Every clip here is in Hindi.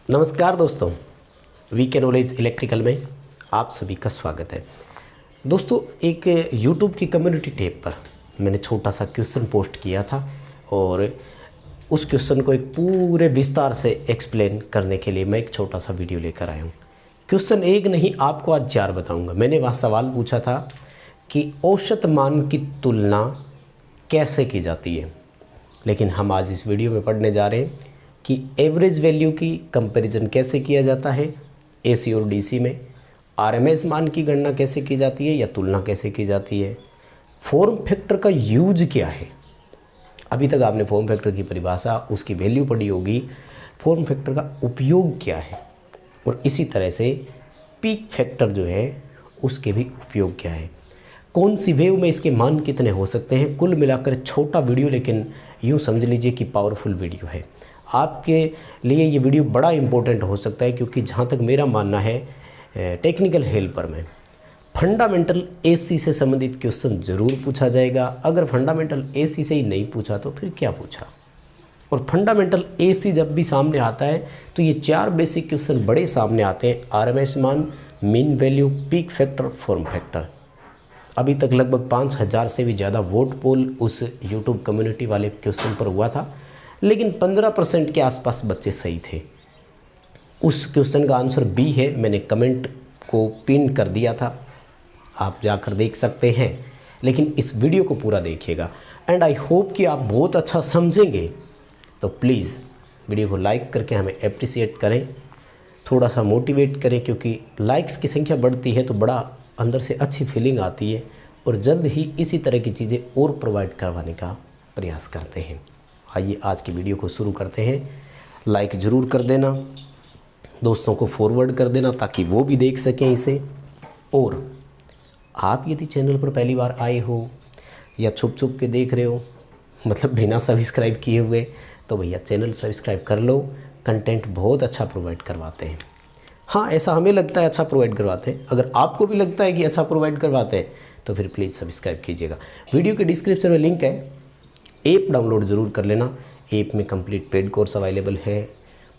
नमस्कार दोस्तों, वीके नॉलेज इलेक्ट्रिकल में आप सभी का स्वागत है। दोस्तों, एक यूट्यूब की कम्युनिटी टैब पर मैंने छोटा सा क्वेश्चन पोस्ट किया था और उस क्वेश्चन को एक पूरे विस्तार से एक्सप्लेन करने के लिए मैं एक छोटा सा वीडियो लेकर आया हूँ। क्वेश्चन एक नहीं, आपको आज 4 बताऊँगा। मैंने वहाँ सवाल पूछा था कि औसत मान की तुलना कैसे की जाती है, लेकिन हम आज इस वीडियो में पढ़ने जा रहे हैं कि एवरेज वैल्यू की कंपैरिजन कैसे किया जाता है एसी और डीसी में, आरएमएस मान की गणना कैसे की जाती है या तुलना कैसे की जाती है, फॉर्म फैक्टर का यूज क्या है। अभी तक आपने फॉर्म फैक्टर की परिभाषा, उसकी वैल्यू पढ़ी होगी, फॉर्म फैक्टर का उपयोग क्या है, और इसी तरह से पीक फैक्टर जो है उसके भी उपयोग क्या है, कौन सी वेव में इसके मान कितने हो सकते हैं। कुल मिलाकर छोटा वीडियो, लेकिन यूँ समझ लीजिए कि पावरफुल वीडियो है। आपके लिए ये वीडियो बड़ा इम्पोर्टेंट हो सकता है, क्योंकि जहाँ तक मेरा मानना है टेक्निकल हेल्पर में फंडामेंटल एसी से संबंधित क्वेश्चन ज़रूर पूछा जाएगा। अगर फंडामेंटल एसी से ही नहीं पूछा तो फिर क्या पूछा। और फंडामेंटल एसी जब भी सामने आता है तो ये 4 बेसिक क्वेश्चन बड़े सामने आते हैं: आरएमएस मान, mean value, peak factor, form factor. अभी तक लगभग 5000 से भी ज़्यादा वोट पोल उस यूट्यूब कम्युनिटी वाले क्वेश्चन पर हुआ था, लेकिन 15% के आसपास बच्चे सही थे। उस क्वेश्चन का आंसर बी है। मैंने कमेंट को पिन कर दिया था, आप जाकर देख सकते हैं, लेकिन इस वीडियो को पूरा देखिएगा एंड आई होप कि आप बहुत अच्छा समझेंगे। तो प्लीज़ वीडियो को लाइक करके हमें अप्रिसिएट करें, थोड़ा सा मोटिवेट करें, क्योंकि लाइक्स की संख्या बढ़ती है तो बड़ा अंदर से अच्छी फीलिंग आती है और जल्द ही इसी तरह की चीज़ें और प्रोवाइड करवाने का प्रयास करते हैं। आइए आज की वीडियो को शुरू करते हैं। लाइक ज़रूर कर देना, दोस्तों को फॉरवर्ड कर देना ताकि वो भी देख सकें इसे। और आप यदि चैनल पर पहली बार आए हो या छुप छुप के देख रहे हो, मतलब बिना सब्सक्राइब किए हुए, तो भैया चैनल सब्सक्राइब कर लो। कंटेंट बहुत अच्छा प्रोवाइड करवाते हैं। हाँ, ऐसा हमें लगता है अच्छा प्रोवाइड करवाते हैं। अगर आपको भी लगता है कि अच्छा प्रोवाइड करवाते हैं तो फिर प्लीज़ सब्सक्राइब कीजिएगा। वीडियो के डिस्क्रिप्शन में लिंक है, ऐप डाउनलोड ज़रूर कर लेना। ऐप में कंप्लीट पेड कोर्स अवेलेबल है।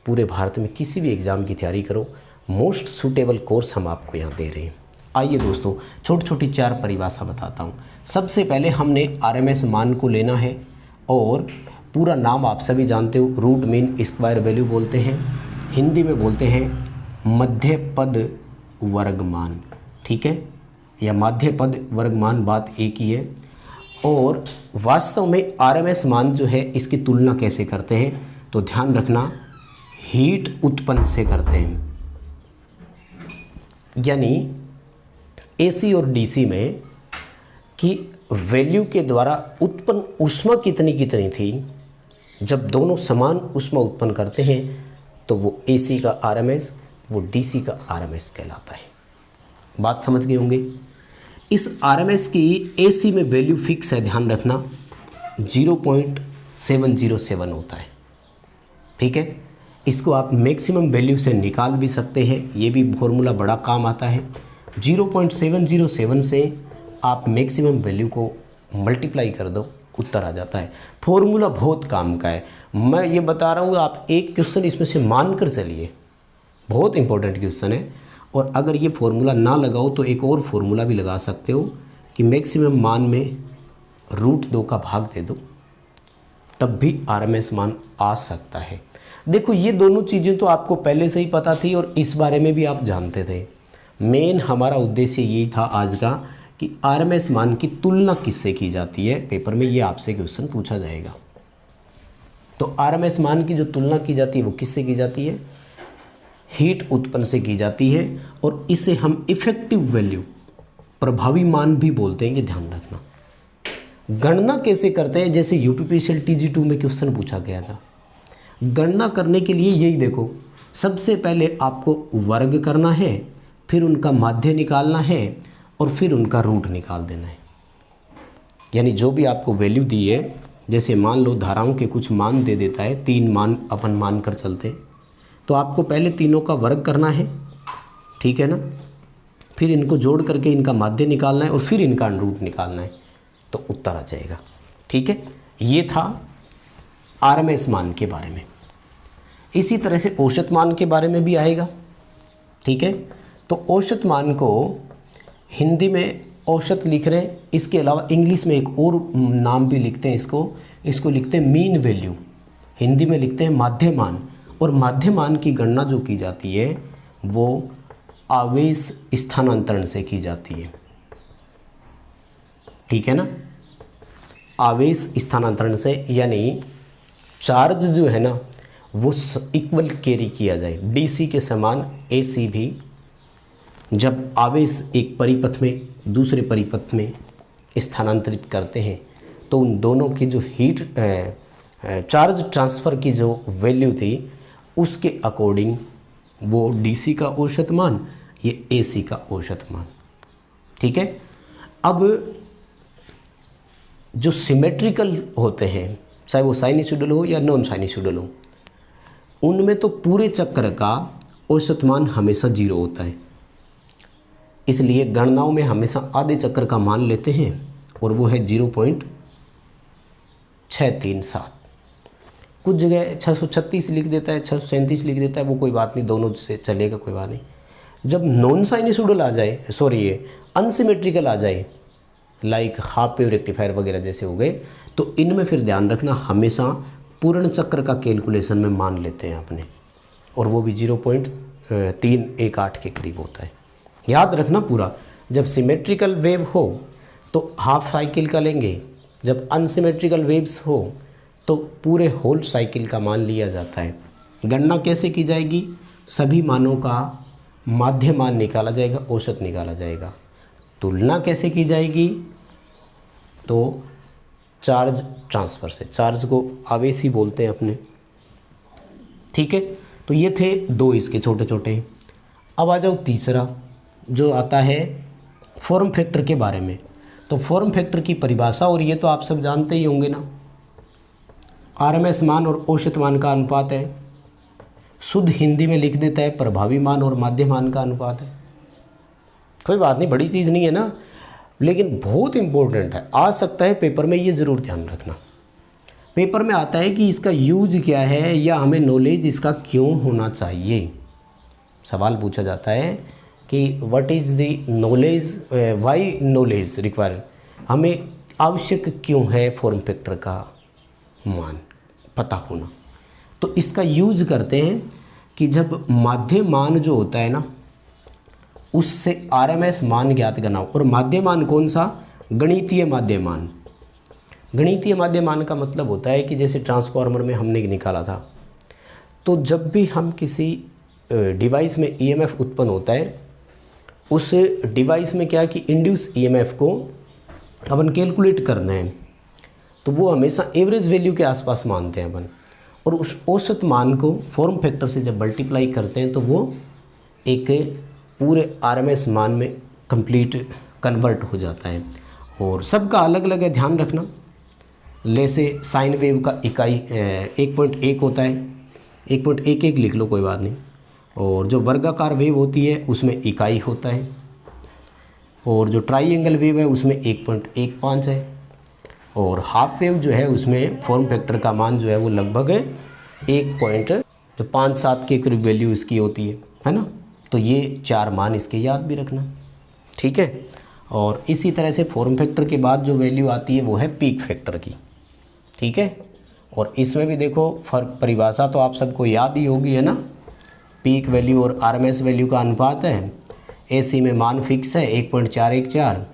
पूरे भारत में किसी भी एग्ज़ाम की तैयारी करो, मोस्ट सूटेबल कोर्स हम आपको यहाँ दे रहे हैं। आइए दोस्तों, छोटी छोटी 4 परिभाषा बताता हूँ। सबसे पहले हमने आरएमएस मान को लेना है, और पूरा नाम आप सभी जानते हो, रूट मीन स्क्वायर वैल्यू बोलते हैं, हिंदी में बोलते हैं मध्य पद वर्गमान, ठीक है, या माध्य पद वर्गमान, बात एक ही है। और वास्तव में आरएमएस मान जो है इसकी तुलना कैसे करते हैं, तो ध्यान रखना, हीट उत्पन्न से करते हैं। यानी एसी और डीसी में कि वैल्यू के द्वारा उत्पन्न ऊष्मा कितनी कितनी थी, जब दोनों समान ऊष्मा उत्पन्न करते हैं तो वो एसी का आरएमएस, वो डीसी का आरएमएस कहलाता है। बात समझ गए होंगे। इस आरएमएस की एसी में वैल्यू फिक्स है, ध्यान रखना, 0.707 होता है, ठीक है। इसको आप मैक्सिमम वैल्यू से निकाल भी सकते हैं, ये भी फॉर्मूला बड़ा काम आता है। 0.707 से आप मैक्सिमम वैल्यू को मल्टीप्लाई कर दो, उत्तर आ जाता है। फॉर्मूला बहुत काम का है, मैं ये बता रहा हूँ, आप एक क्वेश्चन इसमें से मान कर चलिए, बहुत इंपॉर्टेंट क्वेश्चन है। और अगर ये फॉर्मूला ना लगाओ तो एक और फॉर्मूला भी लगा सकते हो कि मैक्सिमम मान में √2 का भाग दे दो, तब भी आरएमएस मान आ सकता है। देखो, ये दोनों चीज़ें तो आपको पहले से ही पता थी और इस बारे में भी आप जानते थे। मेन हमारा उद्देश्य यही था आज का कि आरएमएस मान की तुलना किससे की जाती है। पेपर में ये आपसे क्वेश्चन पूछा जाएगा। तो आरएमएस मान की जो तुलना की जाती है वो किससे की जाती है, हीट उत्पन्न से की जाती है। और इसे हम इफेक्टिव वैल्यू, प्रभावी मान भी बोलते हैं, ये ध्यान रखना। गणना कैसे करते हैं, जैसे यूपीपीसीएल TG2 में क्वेश्चन पूछा गया था। गणना करने के लिए यही देखो, सबसे पहले आपको वर्ग करना है, फिर उनका माध्य निकालना है और फिर उनका रूट निकाल देना है। यानी जो भी आपको वैल्यू दी है, जैसे मान लो धाराओं के कुछ मान दे देता है, 3 मान अपन मान कर चलते, तो आपको पहले तीनों का वर्ग करना है, ठीक है ना, फिर इनको जोड़ करके इनका माध्य निकालना है और फिर इनका रूट निकालना है, तो उत्तर आ जाएगा, ठीक है। ये था आरएमएस मान के बारे में। इसी तरह से औसत मान के बारे में भी आएगा, ठीक है। तो औसत मान को हिंदी में औसत लिख रहे हैं, इसके अलावा इंग्लिश में एक और नाम भी लिखते हैं इसको लिखते हैं मीन वैल्यू, हिंदी में लिखते हैं माध्यमान। और माध्यमान की गणना जो की जाती है वो आवेश स्थानांतरण से की जाती है, ठीक है ना, आवेश स्थानांतरण से, यानी चार्ज जो है ना वो इक्वल कैरी किया जाए, डीसी के समान एसी भी जब आवेश एक परिपथ में दूसरे परिपथ में स्थानांतरित करते हैं तो उन दोनों की जो चार्ज ट्रांसफ़र की जो वैल्यू थी उसके अकॉर्डिंग वो डीसी का औसत मान, ये एसी का औसत मान, ठीक है। अब जो सिमेट्रिकल होते हैं, चाहे वो साइनसॉइडल हो या नॉन साइनसॉइडल हो, उनमें तो पूरे चक्र का औसत मान हमेशा 0 होता है, इसलिए गणनाओं में हमेशा आधे चक्र का मान लेते हैं और वो है 0.637। कुछ जगह 636 लिख देता है, 637 लिख देता है, वो कोई बात नहीं, दोनों से चलेगा, कोई बात नहीं। जब नॉन साइनसॉइडल आ जाए, ये अनसिमेट्रिकल आ जाए, लाइक हाफ वेव रेक्टिफायर वगैरह जैसे हो गए, तो इनमें फिर ध्यान रखना हमेशा पूर्ण चक्र का कैलकुलेशन में मान लेते हैं अपने, और वो भी 0.318 के करीब होता है। याद रखना पूरा, जब सिमेट्रिकल वेव हो तो हाफ साइकिल का लेंगे, जब अनसिमेट्रिकल वेव्स हो तो पूरे होल साइकिल का मान लिया जाता है। गणना कैसे की जाएगी, सभी मानों का माध्य मान निकाला जाएगा, औसत निकाला जाएगा। तुलना कैसे की जाएगी, तो चार्ज ट्रांसफ़र से, चार्ज को आवेश ही बोलते हैं अपने, ठीक है। तो ये थे 2 इसके छोटे छोटे। अब आ जाओ तीसरा जो आता है फॉर्म फैक्टर के बारे में। तो फॉर्म फैक्टर की परिभाषा, और ये तो आप सब जानते ही होंगे ना, आरएमएस मान और औसत मान का अनुपात है। शुद्ध हिंदी में लिख देता है प्रभावी मान और माध्य मान का अनुपात है। कोई बात नहीं, बड़ी चीज़ नहीं है ना, लेकिन बहुत इम्पोर्टेंट है, आ सकता है पेपर में, ये ज़रूर ध्यान रखना। पेपर में आता है कि इसका यूज क्या है या हमें नॉलेज इसका क्यों होना चाहिए। सवाल पूछा जाता है कि what is the knowledge, why knowledge required, हमें आवश्यक क्यों है फॉर्म फैक्टर का मान पता होना। तो इसका यूज करते हैं कि जब माध्य मान जो होता है ना उससे आरएमएस मान ज्ञात करना हो। और माध्य मान कौन सा, गणितीय माध्य मान। गणितीय माध्य मान का मतलब होता है कि जैसे ट्रांसफार्मर में हमने निकाला था, तो जब भी हम किसी डिवाइस में ईएमएफ उत्पन्न होता है, उस डिवाइस में क्या कि इंड्यूस ईएमएफ को अपन कैलकुलेट करना है, तो वो हमेशा एवरेज वैल्यू के आसपास मानते हैं अपन, और उस औसत मान को फॉर्म फैक्टर से जब मल्टीप्लाई करते हैं तो वो एक पूरे आरएमएस मान में कंप्लीट कन्वर्ट हो जाता है। और सबका अलग अलग है, ध्यान रखना। जैसे साइन वेव का इकाई 1.1 होता है, 1.11 लिख लो, कोई बात नहीं। और जो वर्गाकार वेव होती है उसमें इकाई होता है, और जो ट्राइएंगल वेव है उसमें 1.15 है, और हाफ वेव जो है उसमें फॉर्म फैक्टर का मान जो है वो लगभग 1.57 के करीब वैल्यू इसकी होती है ना। तो ये 4 मान इसके याद भी रखना, ठीक है। और इसी तरह से फॉर्म फैक्टर के बाद जो वैल्यू आती है वो है पीक फैक्टर की, ठीक है। और इसमें भी देखो परिभाषा तो आप सबको याद ही होगी, है ना। पीक वैल्यू और आरएमएस वैल्यू का अनुपात है। एसी में मान फिक्स है 1.414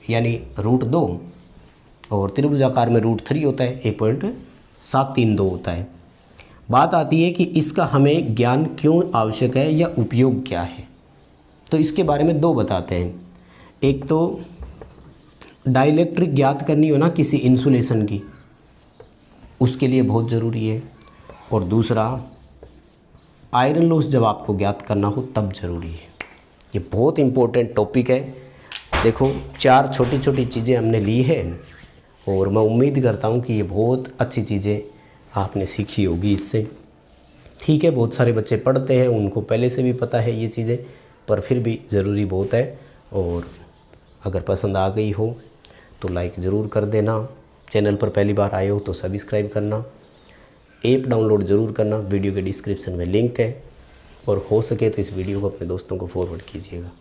यानी √2, और त्रिभुजाकार में √3 होता है, 1.732 होता है। बात आती है कि इसका हमें ज्ञान क्यों आवश्यक है या उपयोग क्या है, तो इसके बारे में 2 बताते हैं। एक तो डाइलेक्ट्रिक ज्ञात करनी हो ना किसी इंसुलेशन की, उसके लिए बहुत ज़रूरी है, और दूसरा आयरन लॉस जब आपको ज्ञात करना हो तब ज़रूरी है। ये बहुत इम्पोर्टेंट टॉपिक है। देखो 4 छोटी छोटी चीज़ें हमने ली है, और मैं उम्मीद करता हूँ कि ये बहुत अच्छी चीज़ें आपने सीखी होगी इससे, ठीक है। बहुत सारे बच्चे पढ़ते हैं, उनको पहले से भी पता है ये चीज़ें, पर फिर भी ज़रूरी बहुत है। और अगर पसंद आ गई हो तो लाइक ज़रूर कर देना, चैनल पर पहली बार आए हो तो सब्सक्राइब करना। ऐप डाउनलोड ज़रूर करना, वीडियो के डिस्क्रिप्शन में लिंक है, और हो सके तो इस वीडियो को अपने दोस्तों को फॉरवर्ड कीजिएगा।